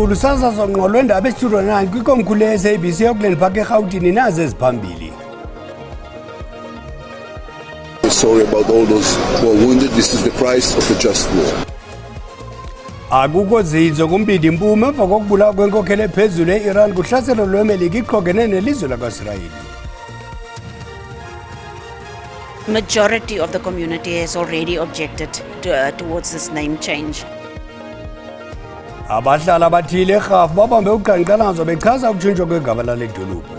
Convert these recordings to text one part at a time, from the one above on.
phezulu sasazo ngqolo indaba estudio 9 kwikomkhulu le-SABC yokulen Park eGauteng nazi eziphambili. We're sorry about all those who are wounded. This is the price of a just war. Akukho zinzo kumbindi impume emva kokubulawa kwenkokheli ephezulu e-Iran kuhlaselo lweMelika iqhogene nelizwe lakwa-Israyeli. Majority of the community has already objected towards this name change. Abahlala abathile eRhafu babambe uqhankqalazo bechaza ukutshintshwa kwegama lale dolophu.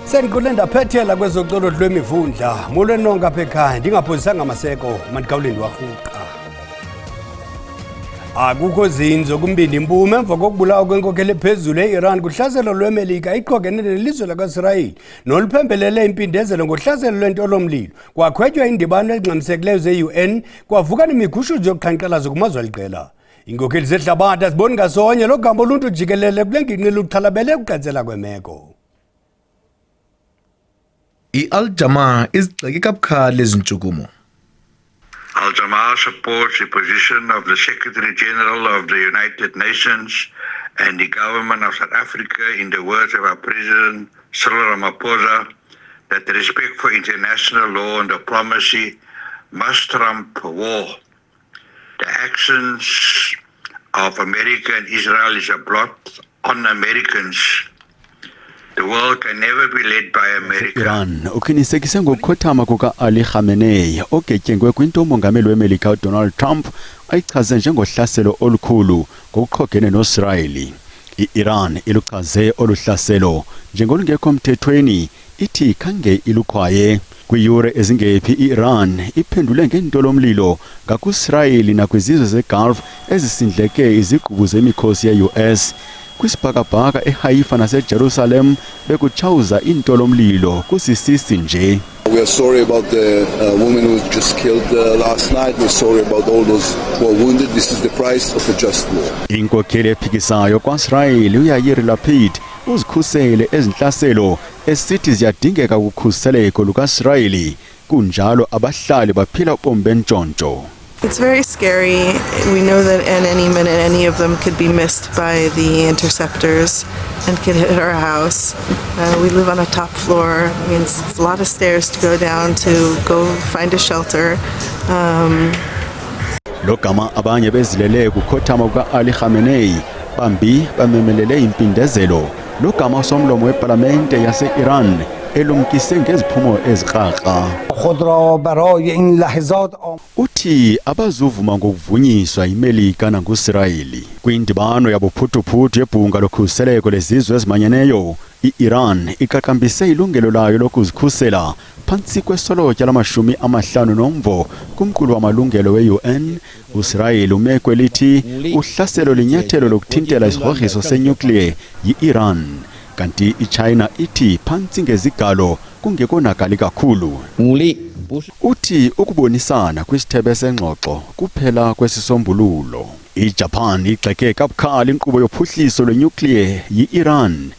Senkule ndaphethela kwezoxolo lwemivundla molweni nonke apha ekhaya ndingaphosisanga maseko mandikawulindi warhuqa. Akukho zinzo kumbindi impume emva kokubulawa kwenkokheli ephezulu e-Iran kuhlaselo lweMelika iqhogene nelizwe lakwa-Israyeli noluphembelele impindezelo ngohlaselo lwentolomlilo kwakhwetywa indibano ezingxamisekileyo ze-UN kwavuka nemigushuzo yokuqhankqalazo kumazwe aliqela. Iinkokheli zehlabathi aziboni ngasonye lo gama oluntu jikelele kule ngingqi luxhalabele ukuqatsela kwemeko. I-Al-Jamaa izigxeke kabukhali ezintshukumo. Al-Jamaa supports the position of the Secretary General of the United Nations and the government of South Africa, in the words of our President Cyril Ramaphosa, that the respect for international law and diplomacy must trump war. The actions of America and Israel is a blot on Americans. The world can never be led by America. Iran uqinisekise ngokukhothama kuka-Ali Khamenei ogetyengwe kwinto umongameli weMelika uDonald Trump ayichaze njengohlaselo olukhulu ngokuqhogene no-Israyeli. I-Iran iluchaze oluhlaselo njengolungekho mthethweni, ithi khange ilukhwaye. Kwiyure ezingephi i-Iran iphendule ngentolomlilo ngaku-Israyeli nakwizizwe zeGulf ezisindleke izigqubu zemikhosi ye-US. Kwisibhakabhaka eHaifa naseJerusalem bekutshawuza intolomlilo kusisisi nje. We are sorry about the woman who was just killed last night. We're sorry about all those who are wounded. This is the price of a just war. Inkokheli ephikisayo kwa-Israyeli uYair Lapid uzikhusele ezinhlaselo esithi ziyadingeka ukukhuseleko luka-Israyeli kunjalo abahlali baphila ubomi bentshontsho. It's very scary. We know that at any minute any of them could be missed by the interceptors and could hit our house. We live on a top floor. I mean, it's a lot of stairs to go down to go find a shelter. Lo gama abanye bezilele kukhothama kuka-Ali Khamenei bambi bamemelele impindezelo. Lo gama somlomo weParlamente yase-Iran elumkise ngeziphumo ezikrarha. Uthi abazuvuma ngokuvunyiswa iMelika nangu-Israyeli kwindibano yabophuthuphuthu yebhunga lokhuseleko lezizwe ezimanyeneyo, i-Iran iqaqambise ilungelo layo lokuzikhusela phantsi kwesolotya lamashumi-50 nomvo kumqulu wamalungelo we-UN. U-Israyeli umekwe lithi uhlaselo linyathelo lokuthintela isigrogriso senyukliye yi-Iran, kanti iChina ithi phantsi ngezigalo kungekonakali kakhulu. Uthi ukubonisana kwisithebe sengxoxo kuphela kwesisombululo. iJapan igxeke kabukhali inkqubo yophuhliso lwenyukliye yi-Iran.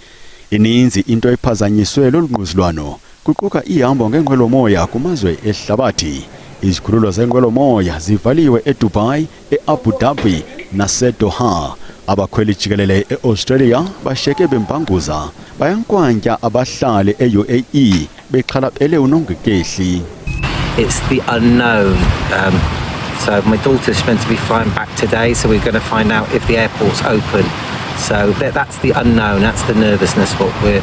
Ininzi into ephazanyiswe lolungquzulwano kuquka ihambo ngeenqwelomoya kumazwe ehlabathi. Izikhululo zeenqwelomoya zivaliwe eDubai, eAbu Dhabi naseDoha. Abakhweli jikelele eAustralia bashiyeke bembanguza bayankwantya abahlali eUAE bexhalabele unongekehli. It's the unknown. So my daughter's meant to be flying back today, so we're going to find out if the airport's open. So that's the unknown, that's the nervousness what we're,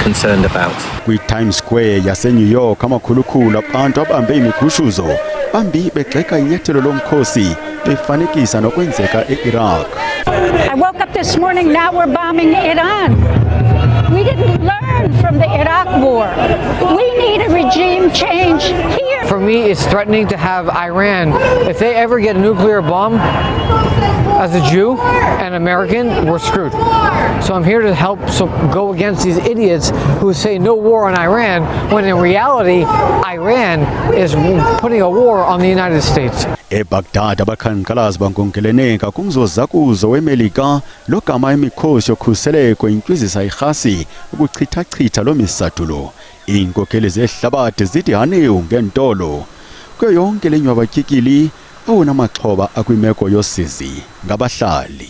concerned about. Kwi-Times Square yase-New York amakhulukhulu abantu abambe imigushuzo bambi begxeka inyathelo lomkhosi befanekisa nokwenzeka e-Iraq. I woke up this morning, now we're bombing Iran. We didn't learn from the Iraq war. We need a regime change here. For me, it's threatening to have Iran, if they ever get a nuclear bomb, as a Jew and American, we're screwed. So I'm here to help go against these idiots who say no war on Iran, when in reality, Iran is putting a war on the United States. eBaghdad abakhanqalazi bankonkeleneka kumzozakuzo weMelika logama imikhosi yokhuseleko intwizisa irhasi ukuchithachitha lo misatulo. Inkokheli zehlabathi zithi haniwu ngentolo kuyo yonke lenywa abatyikili awona maxhoba akwimeko yosizi ngabahlali.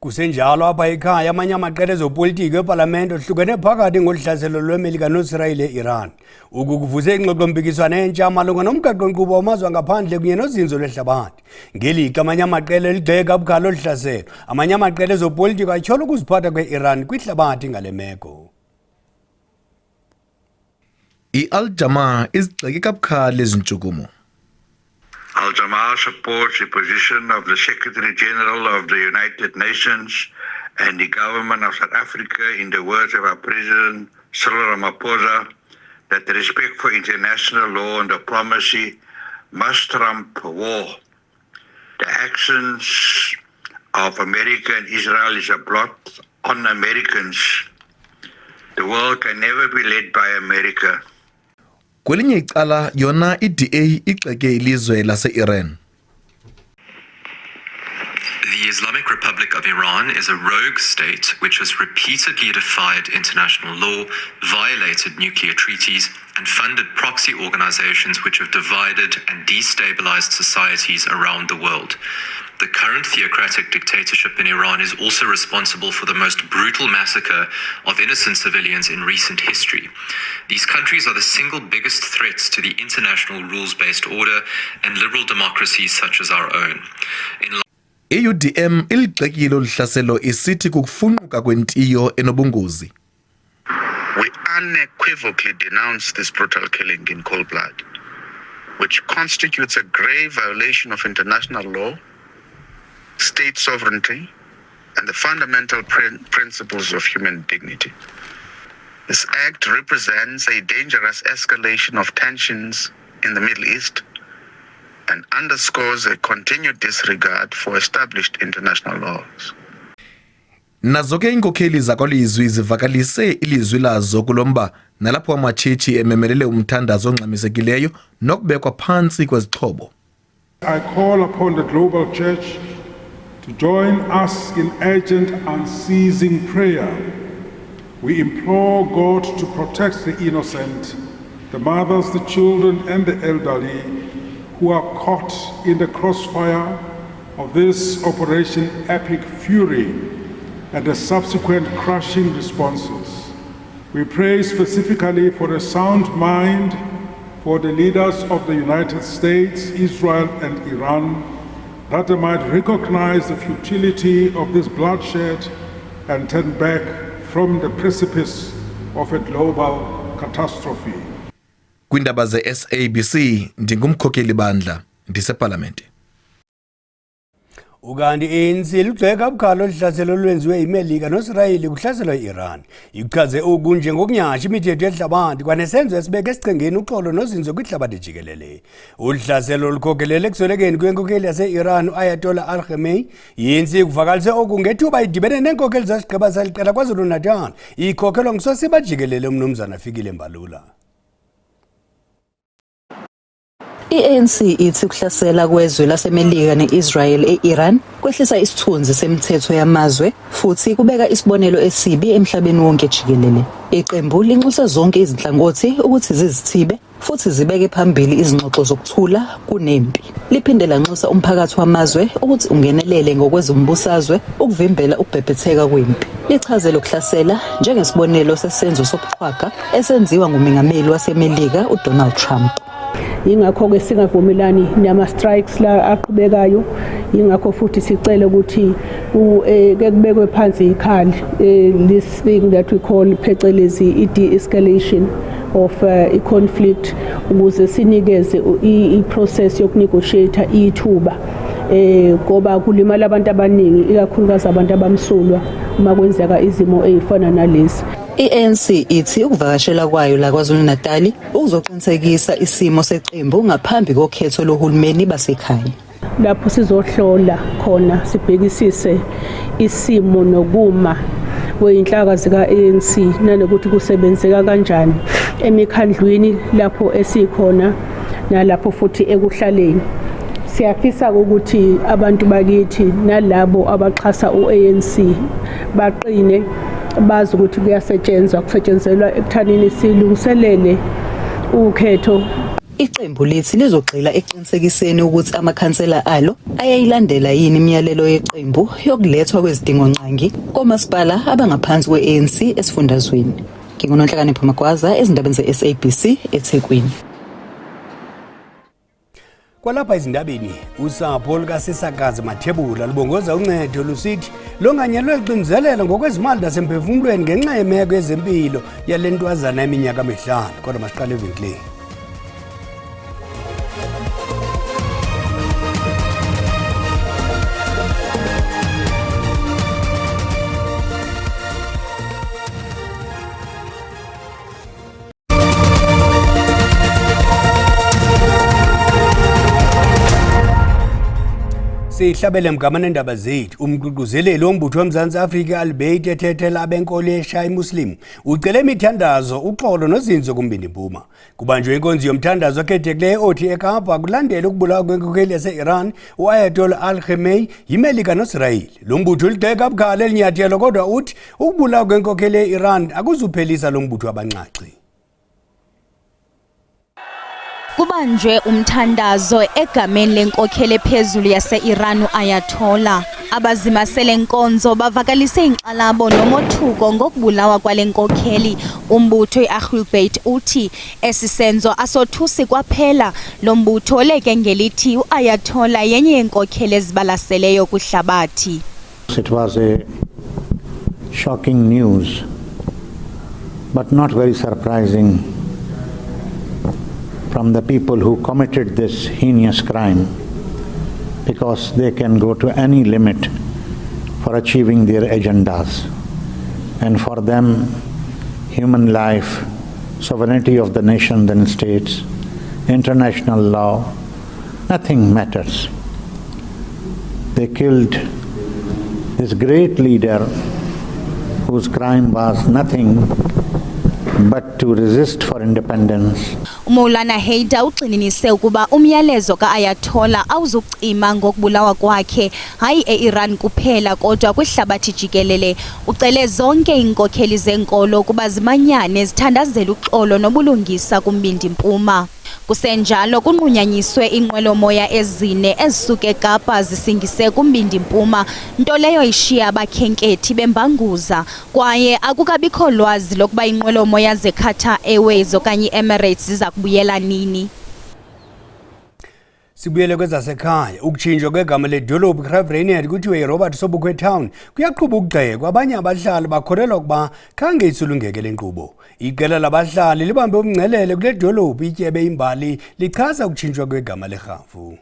Kusenjalo apha ekhaya amanye amaqela ezopolitiko eParlamente ohlukene phakathi ngohlaselo lweMelika noIsrael eIran. Ukukuvuze ingxoxo-mpikiswano entsha malunga nomgaqo-nkqubo wamazwe angaphandle kunye nozinzo lwehlabathi. Ngelixa amanye amaqela eligxeka bukhali olu hlaselo, amanye amaqela ezopolitiko atyhola ukuziphatha kwe-Iran kwihlabathi ngale meko. I-Al-Jama izigxeke kabukhali ezi ntshukumo. Al-Jama supports the position of the Secretary General of the United Nations and the government of South Africa, in the words of our President Cyril Ramaphosa, that the respect for international law and diplomacy must trump war. The actions of America and Israel is a blot on Americans. The world can never be led by America. Kwelinye icala yona i-DA igxeke ilizwe lase-Iran. The Islamic Republic of Iran is a rogue state which has repeatedly defied international law, violated nuclear treaties, and funded proxy organizations which have divided and destabilized societies around the world. The current theocratic dictatorship in Iran is also responsible for the most brutal massacre of innocent civilians in recent history. These countries are the single biggest threats to the international rules-based order and liberal democracies such as our own. I-UDM iligxekile olu hlaselo isithi kukufunquka kwentiyo enobungozi. We unequivocally denounce this brutal killing in cold blood, which constitutes a grave violation of international law, state sovereignty, and the fundamental principles of human dignity. This act represents a dangerous escalation of tensions in the Middle East and underscores a continued disregard for established international laws. Nazo ke inkokheli zakwalizwi zivakalise ilizwi lazo kulomba nalapho amatshetshi ememelele umthandazo ongxamisekileyo nokubekwa phansi kwezixhobo. I call upon the global church to join us in urgent unceasing prayer. We implore God to protect the innocent, the mothers, the children, and the elderly who are caught in the crossfire of this Operation Epic Fury and the subsequent crushing responses. We pray specifically for a sound mind for the leaders of the United States, Israel, and Iran, that they might recognize the futility of this bloodshed and turn back from the precipice of a global catastrophe. Kwindaba ze-SABC ndingumkhokheli bandla ndiseParlamente. Ukanti ANC lugxeka bukhali oluhlaselo olwenziwe iMelika noIsrael kuhlaselo iIran. Ikuchaze oku njengokunyasha imithetho yehlabathi kwanesenzo esibeke esichengeni uxolo nozinzo kwihlabathi jikelele. Uhlaselo lukhokelele ekusolekeni kwenkokheli yase-Iran u-Ayatollah al-Khamenei. I-ANC kuvakalise oku ngethuba idibene neenkokheli zasigqiba saliqela KwaZulu-Natal ikhokhelwa ngusosiba jikelele uMnumzana Fikile Mbalula. I-ANC ithi ukuhlasela kwezwe laseMelika ne-Israel e-Iran kwehlisa isithunzi semithetho yamazwe futhi kubeka isibonelo esibi emhlabeni wonke jikelele. Iqembu linxusa zonke izinhlangothi ukuthi zizithibe futhi zibeke phambili izingxoxo zokuthula kunempi. Liphinde lanxusa umphakathi wamazwe ukuthi ungenelele ngokwezombusazwe ukuvimbela ukubhebhetheka kwempi. Lichaze lokuhlasela njengesibonelo sesenzo sobuxhwaga esenziwa ngumengameli waseMelika uDonald Trump. Ingakho ke singavumelani nama strikes la aqhubekayo, ingakho futhi sicela ukuthi ke kubekwe phansi ikhali this thing that we call phecelezi i-de-escalation of i-conflict ukuze sinikeze i-process yokunegotiate ithuba ngoba kulimala abantu abaningi ikakhulukazi abantu abamsulwa uma kwenzeka izimo ezifana nalezi. I-ANC ithi ukuvakashela kwayo la KwaZulu-Natal ukuzoqinisekisa isimo seqembu ngaphambi kokhetho lohulumeni basekhaya. Lapho sizohlola khona sibhekisise isimo nokuma kweinhlaka zika-ANC nanokuthi kusebenzeka kanjani emikhandlwini lapho esikhona nalapho futhi ekuhlaleni. Siyafisa ukuthi abantu bakithi nalabo abaxhasa u-ANC baqine bazi ukuthi kusetshenziswa ekuthanini silungiselele ukhetho. Iqembu lithi lizogxila eqinisekiseni ukuthi amakhansela alo ayayilandela yini imiyalelo yeqembu yokulethwa kwezidingo nqangi komasipala abangaphansi kwe-ANC esifundazweni. Ngingunonhlakanipho Magwaza ezindabeni ze-SABC eThekwini. Kwalapha izindabeni usapho lukaSisakazi Mathebula lubongoza uncedo lusithi longanyelwe liqiniselela ngokwezimali nasemphefumulweni ngenxa yemeko yezempilo yale ntwazana eminyaka emihlanu. Kodwa masiqale evenkileni. Sihlabele mgamane ndaba zethu umgqugquzeleli wombutho womzantsi Afrika Albeit ethethela abenkolo yeshaya Muslim ucele imithandazo uxolo nozinzo kumbindi Mpuma. Kubanjwe inkonzo yomthandazo okhethekileyo othi eKapa kulandela ukubulawa kwenkokheli yase-Iran u-Ayatollah Al-Khamenei yiMelika noIsrael. Lo mbutho ulibheka bukhali elinyathelo kodwa uthi ukubulawa kwenkokheli ye-Iran akuzuphelisa lo mbutho wabanxaxhi. Kubanjwe umthandazo egameni lenkokheli phezulu yase-Iran u-Ayatollah. Abazimasele nkonzo bavakalise inkxalabo nomothuko ngokubulawa kwale nkokheli. Umbutho i-Albeit uthi esisenzo asothusi kwaphela. Lo mbutho oleke ngelithi u-Ayatollah yenye yenkokheli ezibalaseleyo kwihlabathi. It was a shocking news, but not very surprising from the people who committed this heinous crime, because they can go to any limit for achieving their agendas. And for them, human life, sovereignty of the nation and states, international law, nothing matters. They killed this great leader whose crime was nothing but to resist for independence. Maulana Haider uxinanise ukuba umyalezo ka-Ayatollah awuzucima ngokubulawa kwakhe hayi e-Iran kuphela kodwa kwihlabathi jikelele. Ucele zonke inkokheli zenkolo ukuba zimanyane zithandazela uxolo nobulungisa kumbindi Mpuma. Kusenjalo kunqunyanyiswe inqwelomoya ezine ezisuka eKapa zisingise kumbindi Mpuma, nto leyo ishiya abakhenkethi bembanguza kwaye akukabikho lwazi lokuba inqwelomoya zeQatar Airways okanye Emirates ziza kubuyela nini. Sibuyele kwezasekhaya ukutshintshwa kwegama ledolophu Graaf-Reinet kuthiwe yiRobert Sobukwe Town kuyaqhuba ukugxekwa. Abanye abahlali bakholelwa ukuba khange isulungeke le nkqubo. Iqela labahlali libambe umngcelele kule dolophu ityebe imbali lichaza ukutshintshwa kwegama leRhafu.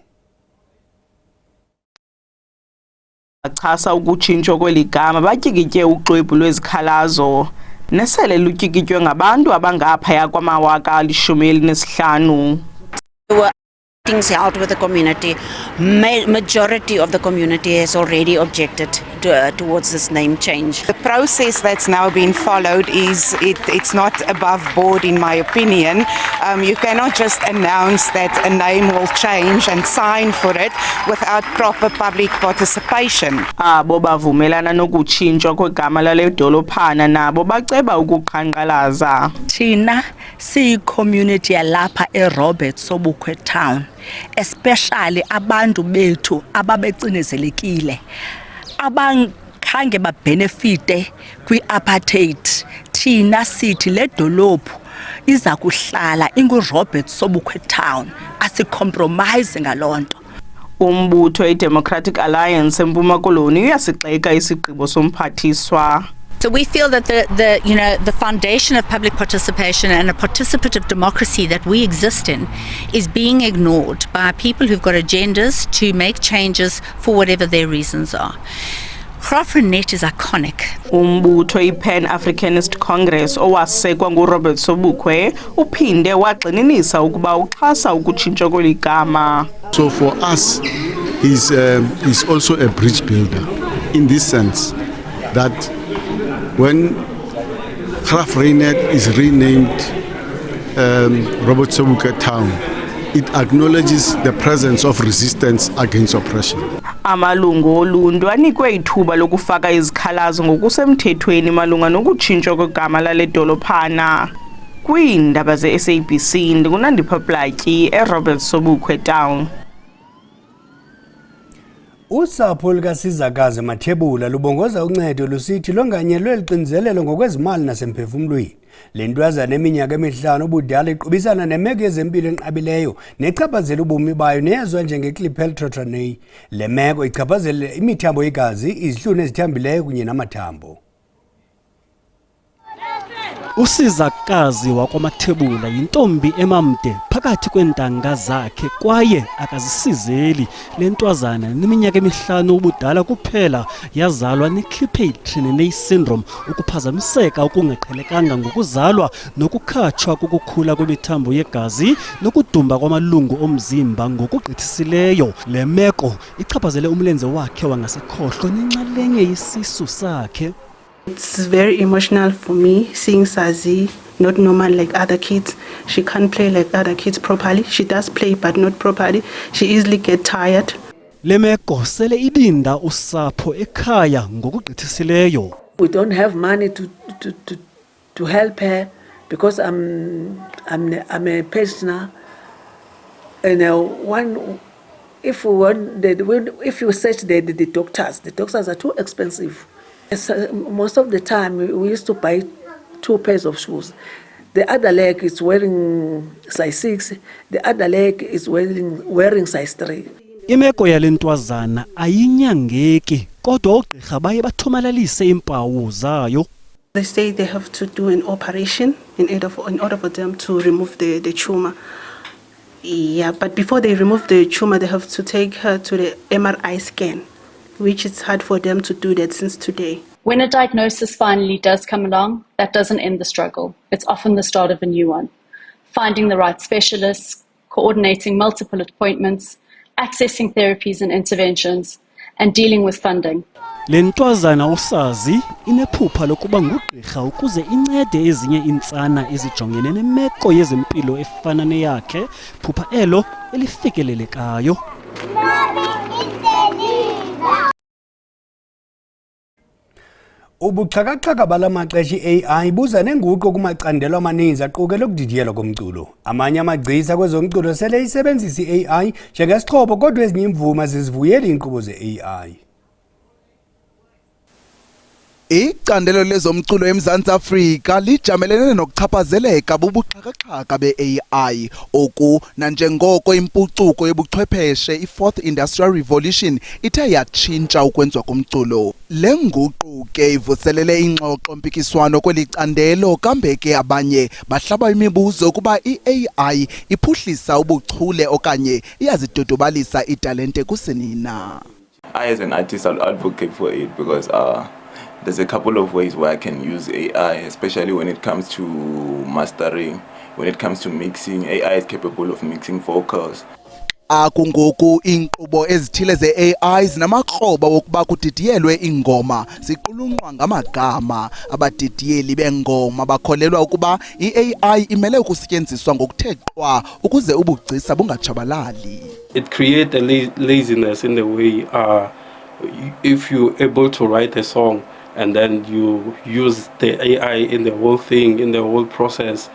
Achasa ukutshintshwa kweligama batyikitye uxwebhu lwezikhalazo nesele lutyikitywe ngabantu abangaphaya kwamawaka 15. Meetings held with the community. Majority of the community has already objected towards this name change. The process that's now been followed it's not above board in my opinion. You cannot just announce that a name will change and sign for it without proper public participation. Abo bavumelana nokutshintshwa kwegama lale dolophana nabo baceba ukuqhankqalaza. Thina siyi-community yalapha eRobert Sobukwe Town, especially abantu bethu ababecinezelekile abakhange babenefite kwi-apartheid. Thina sithi le dolophu iza kuhlala inguRobert Sobukwe Town, asicompromise ngalonto. Umbutho iDemocratic Alliance eMpuma Koloni uyasigxeka isigqibo somphathiswa. So we feel that the foundation of public participation and a participative democracy that we exist in is being ignored by people who've got agendas to make changes for whatever their reasons are. Graaf-Reinet is iconic. Umbutho iPan Africanist Congress owasekwa nguRobert Sobukwe uphinde wagxininisa ukuba uxhasa ukutshintshwa kweligama. So for us is also a bridge builder in this sense that when Graaf-Reinet is renamed Robert Sobukwe Town, it acknowledges the presence of resistance against oppression. Amalungu oluntu anikwe ithuba lokufaka izikhalazo izikhalazo ngokusemthethweni malunga nokutshintshwa kwegama lale dolophana. Kwiindaba ze-SABC ndikunandipha Platyi eRobert Sobukwe Town. Usapho lukaSizakazi Mathebula lubongoza uncedo lusithi longanyelwe liqinzelelo ngokwezimali nasemphefumulweni. Le ntwazana eminyaka emihlanu ubudala iqubisana nemeko yezempilo enqabileyo nechaphazela ubomi bayo neyezwa njenge-Clippertronay. Le meko ichaphazela imithambo yegazi, izihlunu ezithambileyo kunye namathambo. Usizakazi wakwaMathebula yintombi emamde phakathi kwentanga zakhe kwaye akazisizeli. Le ntwazana neminyaka emihlanu ubudala kuphela yazalwa ne-Clippertronay syndrome, ukuphazamiseka okungaqhelekanga ngokuzalwa nokukhatshwa kokukhula kwemithambo yegazi nokudumba kwamalungu omzimba ngokugqithisileyo. Le meko ichaphazele umlenze wakhe wangasekhohlo nenxalenye yesisu sakhe. It's very emotional for me seeing Sazi not normal like other kids. She can't play like other kids properly. She does play but not properly. She easily get tired. Le meko sele ibinda usapho ekhaya ngokugqithisileyo. We don't have money to help her because I'm a pensioner, and if you search the doctors are too expensive. Most of the time we used to buy 2 pairs of shoes. The other leg is wearing size 6, the other leg is wearing size 3. Imeko yale ntwazana ayinyangeki kodwa ogqirha baye bathomalalise impawu zayo. They say they have to do an operation in order for them to remove the tumor. Yeah, but before they remove the tumor, they have to take her to the MRI scan, which is hard for them to do that since today. When a diagnosis finally does come along, that doesn't end the struggle. It's often the start of a new one. Finding the right specialists, coordinating multiple appointments, accessing therapies and interventions, and dealing with funding. Le ntwazana usazi inephupha lokuba ngugqirha ukuze incede ezinye intsana ezijongene nemeko yezempilo efana neyakhe, phupha elo elifikelelekayo. Ubuxhakaxhaka balamaxesha i-AI buza nenguqu kumacandelo amaninzi aqukela ukudidiyelwa komculo. Amanye amagcisa kwezomculo sele isebenzisa i-AI njengesixhobo kodwa ezinye imvuma zizivuyeli iinkqubo ze-AI. Icandelo lezomculo eMzantsi Afrika lijamelene nokuchaphazeleka bubuxhakaxhaka be-AI oku nanjengoko impucuko yobuchwepheshe i-Fourth Industrial Revolution ithe yatshintsha ukwenziwa komculo. Le nguqu ke ivuselele ingxoxo mpikiswano kweli candelo, kambe ke abanye bahlaba imibuzo ukuba i-AI iphuhlisa ubuchule okanye iyazidodobalisa italente kusenina. I as an artist I'll advocate for it because there's a couple of ways where I can use AI, especially when it comes to mastering, when it comes to mixing. AI is capable of mixing vocals. Akungoku inkqubo ezithile ze-AI zinamakroba wokuba kudidiyelwe ingoma ziqulunqwa ngamagama. Abadidiyeli bengoma bakholelwa ukuba i-AI imele ukusetyenziswa ngokuthe qwa ukuze ubugcisa bungatshabalali. It creates a laziness in the way if you're able to write a song and then you use the AI in the whole thing, in the whole process,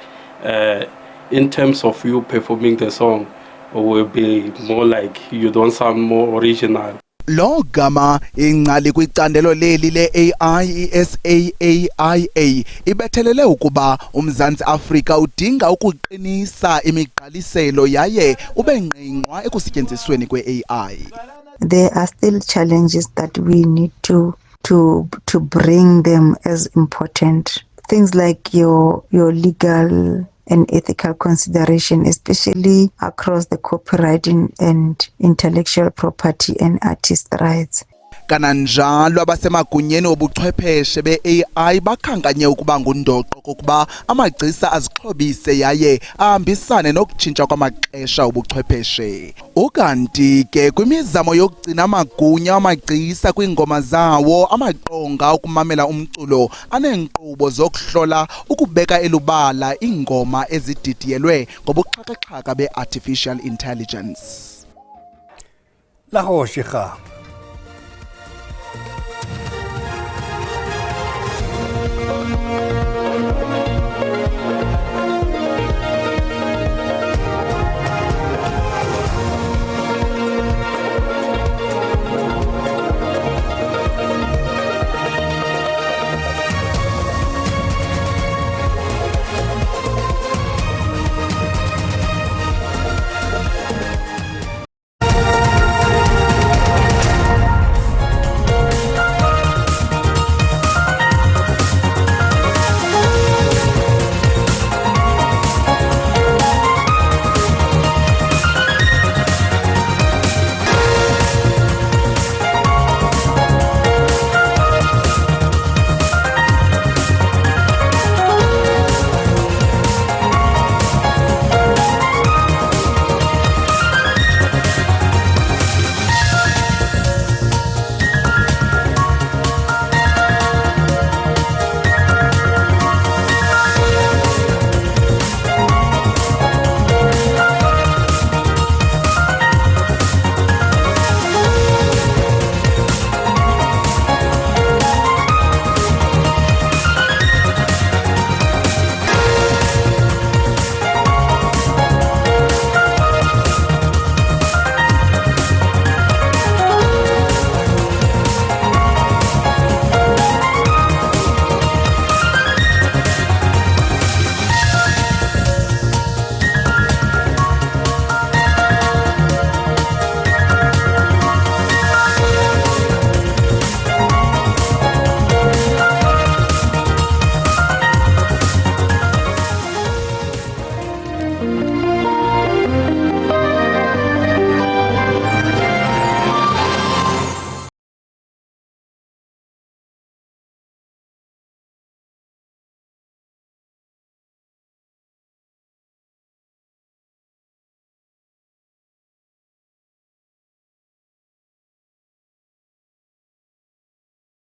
in terms of you performing the song, will be more like you don't sound more original. Lo gama ingcali kwicandelo leli le-AI i-SAAIA ibethelele ukuba uMzantsi Afrika udinga ukuqinisa imigqaliselo yaye ube ngqingqwa ekusetyenzisweni kwe-AI. There are still challenges that we need to bring them as important. Things like your legal and ethical consideration, especially across the copyright and intellectual property and artist rights. Kananjalo abasemagunyeni obuchwepheshe be-AI bakhankanye ukuba ngundoqo kokuba amagcisa azixhobise yaye ahambisane nokutshintsha kwamaxesha obuchwepheshe. Ukanti ke kwimizamo yokugcina amagunya amagcisa kwingoma zawo, amaqonga okumamela umculo aneenkqubo zokuhlola ukubeka elubala ingoma ezididiyelwe ngobuxhakaxhaka be-artificial intelligence. La Rochika. Thank you.